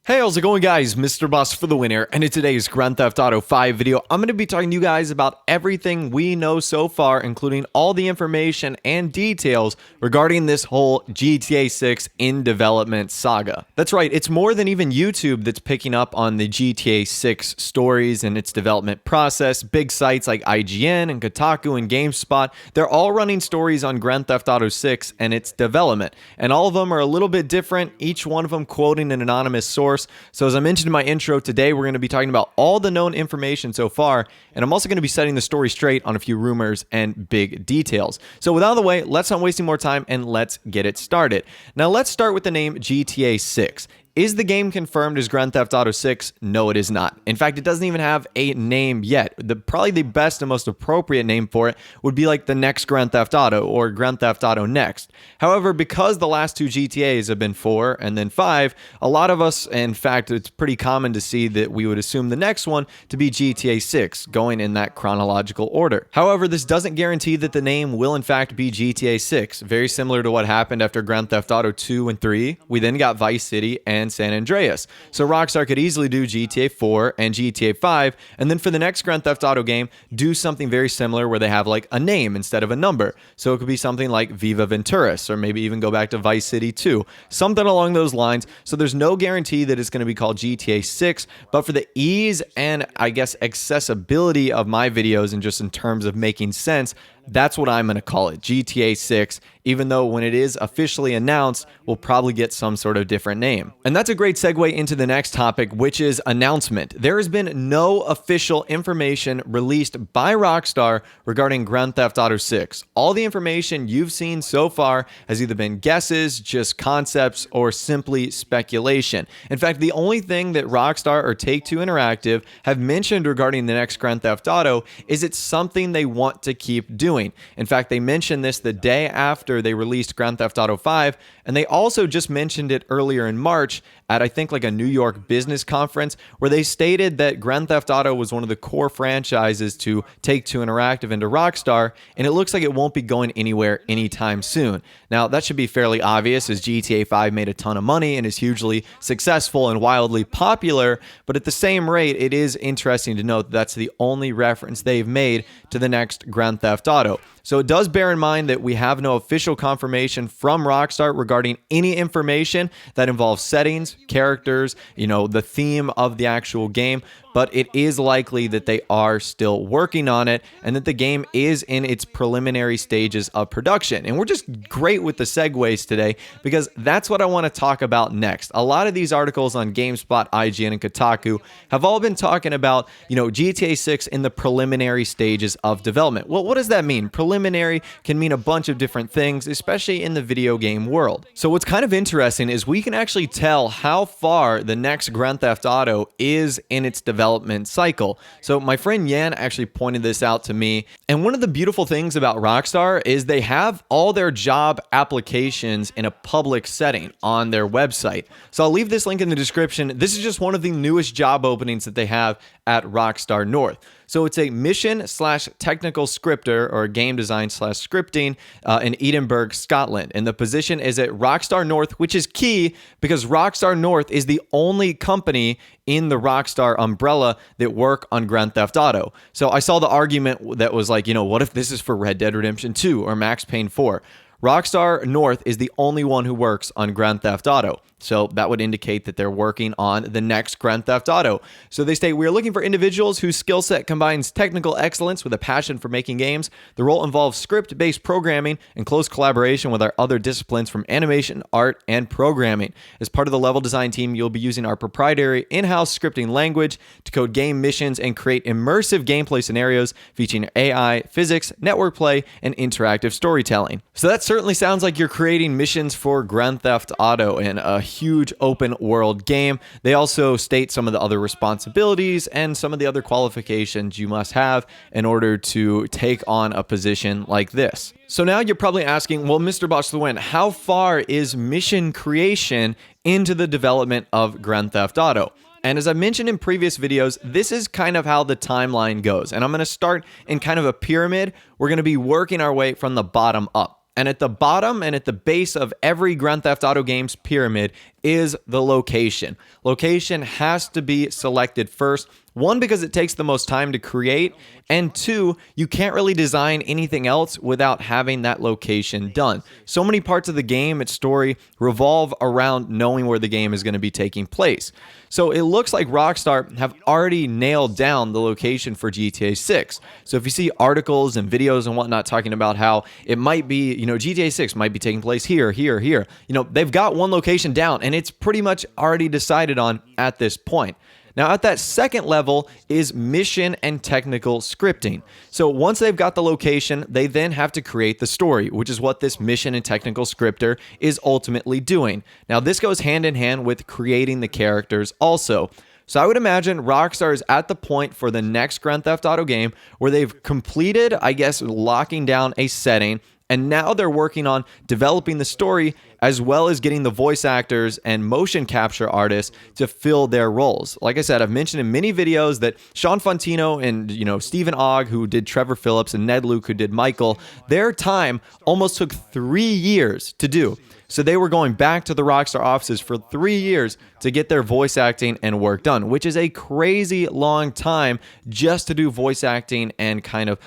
Hey, how's it going, guys? Mr. Boss for the winner, and in today's Grand Theft Auto 5 video, I'm going to be talking to you guys about everything we know so far, including all the information and details regarding this whole GTA 6 in development saga. That's right, it's more than even YouTube that's picking up on the GTA 6 stories and its development process. Big sites like IGN and Kotaku and GameSpot, they're all running stories on Grand Theft Auto 6 and its development, and all of them are a little bit different, each one of them quoting an anonymous source. So as I mentioned in my intro, today we're going to be talking about all the known information so far, and I'm also going to be setting the story straight on a few rumors and big details. So with out of the way, let's not wasting more time and let's get it started. Now let's start with the name GTA 6. Is the game confirmed as Grand Theft Auto 6? No, it is not. In fact, it doesn't even have a name yet. Probably the best and most appropriate name for it would be like the next Grand Theft Auto or Grand Theft Auto Next. However, because the last two GTAs have been 4 and then 5, a lot of us, in fact, it's pretty common to see that we would assume the next one to be GTA 6, going in that chronological order. However, this doesn't guarantee that the name will in fact be GTA 6, very similar to what happened after Grand Theft Auto 2 and 3. We then got Vice City and San Andreas. So Rockstar could easily do GTA 4 and GTA 5, and then for the next Grand Theft Auto game, do something very similar where they have like a name instead of a number. So it could be something like Viva Venturas, or maybe even go back to Vice City 2, something along those lines. So there's no guarantee that it's going to be called GTA 6, but for the ease and I guess accessibility of my videos and just in terms of making sense, that's what I'm going to call it, GTA 6, even though when it is officially announced, we'll probably get some sort of different name. And that's a great segue into the next topic, which is announcement. There has been no official information released by Rockstar regarding Grand Theft Auto 6. All the information you've seen so far has either been guesses, just concepts, or simply speculation. In fact, the only thing that Rockstar or Take-Two Interactive have mentioned regarding the next Grand Theft Auto is it's something they want to keep doing. In fact, they mentioned this the day after they released Grand Theft Auto 5, and they also just mentioned it earlier in March at I think like a New York business conference where they stated that Grand Theft Auto was one of the core franchises to Take-Two Interactive into Rockstar, and it looks like it won't be going anywhere anytime soon. Now, that should be fairly obvious as GTA 5 made a ton of money and is hugely successful and wildly popular, but at the same rate, it is interesting to note that that's the only reference they've made to the next Grand Theft Auto. So it does bear in mind that we have no official confirmation from Rockstar regarding any information that involves settings, characters, the theme of the actual game, but it is likely that they are still working on it and that the game is in its preliminary stages of production. And we're just great with the segues today because that's what I want to talk about next. A lot of these articles on GameSpot, IGN, and Kotaku have all been talking about, GTA 6 in the preliminary stages of development. Well, what does that mean? Preliminary can mean a bunch of different things, especially in the video game world. So what's kind of interesting is we can actually tell how far the next Grand Theft Auto is in its development cycle. So my friend Yan actually pointed this out to me, and one of the beautiful things about Rockstar is they have all their job applications in a public setting on their website. So I'll leave this link in the description. This is just one of the newest job openings that they have at Rockstar North. So it's a mission/technical scripter or game design/scripting in Edinburgh, Scotland. And the position is at Rockstar North, which is key because Rockstar North is the only company in the Rockstar umbrella that work on Grand Theft Auto. So I saw the argument that was like, what if this is for Red Dead Redemption 2 or Max Payne 4? Rockstar North is the only one who works on Grand Theft Auto. So that would indicate that they're working on the next Grand Theft Auto. So they state, we are looking for individuals whose skill set combines technical excellence with a passion for making games. The role involves script-based programming and close collaboration with our other disciplines from animation, art, and programming. As part of the level design team, you'll be using our proprietary in-house scripting language to code game missions and create immersive gameplay scenarios featuring AI, physics, network play, and interactive storytelling. So that certainly sounds like you're creating missions for Grand Theft Auto in a huge open world game. They also state some of the other responsibilities and some of the other qualifications you must have in order to take on a position like this. So now you're probably asking, well, Mr. Boss the Win, how far is mission creation into the development of Grand Theft Auto? And as I mentioned in previous videos, this is kind of how the timeline goes. And I'm going to start in kind of a pyramid. We're going to be working our way from the bottom up. And at the bottom and at the base of every Grand Theft Auto game's pyramid is the location. Location has to be selected first. One, because it takes the most time to create, and two, you can't really design anything else without having that location done. So many parts of the game, its story, revolve around knowing where the game is going to be taking place. So it looks like Rockstar have already nailed down the location for GTA 6. So if you see articles and videos and whatnot talking about how it might be, GTA 6 might be taking place here, here, here, they've got one location down, and it's pretty much already decided on at this point. Now, at that second level is mission and technical scripting. So once they've got the location, they then have to create the story, which is what this mission and technical scripter is ultimately doing. Now, this goes hand in hand with creating the characters also. So I would imagine Rockstar is at the point for the next Grand Theft Auto game where they've completed, locking down a setting, and now they're working on developing the story as well as getting the voice actors and motion capture artists to fill their roles. Like I said, I've mentioned in many videos that Sean Fontino and, Stephen Ogg, who did Trevor Phillips, and Ned Luke, who did Michael, their time almost took 3 years to do. So they were going back to the Rockstar offices for 3 years to get their voice acting and work done, which is a crazy long time just to do voice acting and kind of,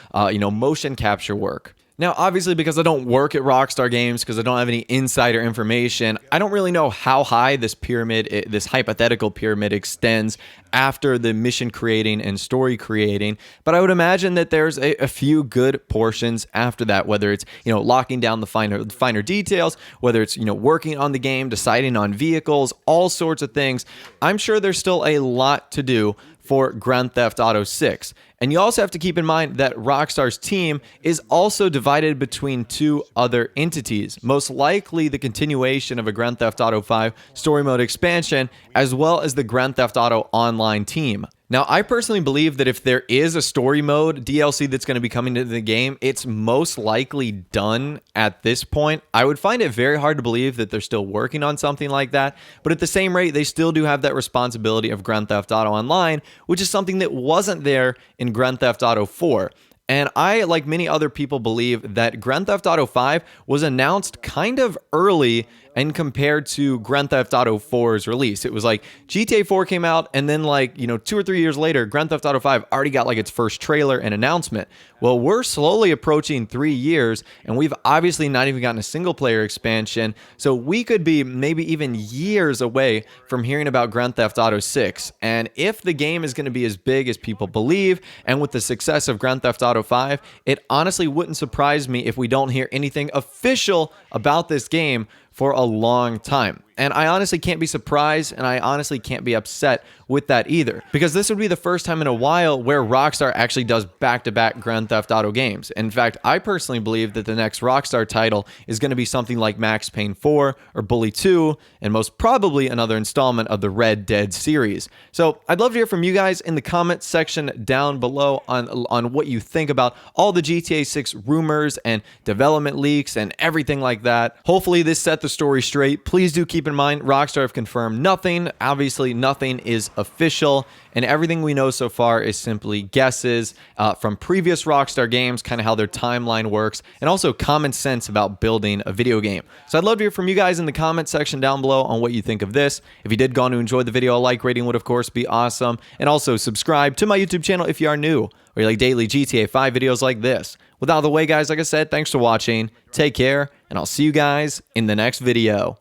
motion capture work. Now, obviously, because I don't work at Rockstar Games, because I don't have any insider information, I don't really know how high this pyramid, this hypothetical pyramid, extends after the mission creating and story creating. But I would imagine that there's a few good portions after that, whether it's, locking down the finer details, whether it's, working on the game, deciding on vehicles, all sorts of things. I'm sure there's still a lot to do for Grand Theft Auto 6. And you also have to keep in mind that Rockstar's team is also divided between two other entities, most likely the continuation of a Grand Theft Auto 5 story mode expansion, as well as the Grand Theft Auto Online team. Now, I personally believe that if there is a story mode DLC that's going to be coming to the game, it's most likely done at this point. I would find it very hard to believe that they're still working on something like that, but at the same rate, they still do have that responsibility of Grand Theft Auto Online, which is something that wasn't there in Grand Theft Auto 4. And I, like many other people, believe that Grand Theft Auto 5 was announced kind of early and compared to Grand Theft Auto 4's release. It was like GTA 4 came out, and then 2 or 3 years later, Grand Theft Auto 5 already got its first trailer and announcement. Well, we're slowly approaching 3 years, and we've obviously not even gotten a single player expansion. So we could be maybe even years away from hearing about Grand Theft Auto 6. And if the game is going to be as big as people believe, and with the success of Grand Theft Auto 5, it honestly wouldn't surprise me if we don't hear anything official about this game for a long time. And I honestly can't be surprised, and I honestly can't be upset with that either, because this would be the first time in a while where Rockstar actually does back-to-back Grand Theft Auto games. In fact, I personally believe that the next Rockstar title is going to be something like Max Payne 4 or Bully 2, and most probably another installment of the Red Dead series. So I'd love to hear from you guys in the comment section down below on what you think about all the GTA 6 rumors and development leaks and everything like that. Hopefully this set the story straight. Please do keep in mind, Rockstar have confirmed nothing. Obviously, nothing is official, and everything we know so far is simply guesses from previous Rockstar games, kind of how their timeline works, and also common sense about building a video game. So I'd love to hear from you guys in the comment section down below on what you think of this. If you did go on to enjoy the video, a like rating would of course be awesome, and also subscribe to my YouTube channel if you are new, or you like daily GTA 5 videos like this. With out of the way, guys, like I said, thanks for watching, take care, and I'll see you guys in the next video.